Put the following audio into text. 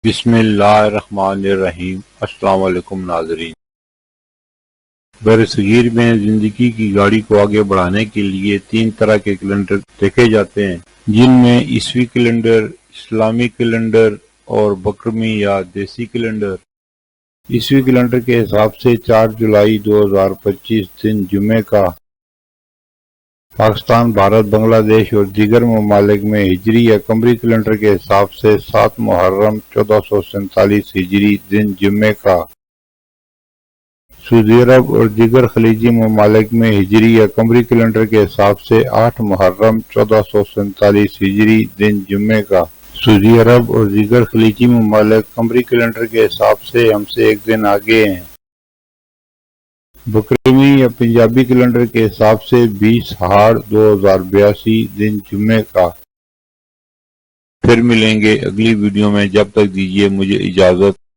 بسم اللہ الرحمن الرحیم۔ السلام علیکم ناظرین۔ برصغیر میں زندگی کی گاڑی کو آگے بڑھانے کے لیے 3 طرح کے کیلنڈر دیکھے جاتے ہیں، جن میں عیسوی کیلنڈر، اسلامی کیلنڈر اور بکرمی یا دیسی کیلنڈر۔ عیسوی کیلنڈر کے حساب سے 4 جولائی 2025 دن جمعے کا پاکستان، بھارت، بنگلہ دیش اور دیگر ممالک میں ہجری یا قمری کیلنڈر کے حساب سے 7 محرم 1447 ہجری دن جمعے کا، سعودی عرب اور دیگر خلیجی ممالک میں ہجری یا قمری کیلنڈر کے حساب سے 8 محرم 1447 ہجری دن جمعے کا، سعودی عرب اور دیگر خلیجی ممالک قمری کیلنڈر کے حساب سے ہم سے ایک دن آگے ہیں۔ بکرمی یا پنجابی کیلنڈر کے حساب سے 20 ہاڑ 2082 دن جمعے کا۔ پھر ملیں گے اگلی ویڈیو میں، جب تک دیجیے مجھے اجازت۔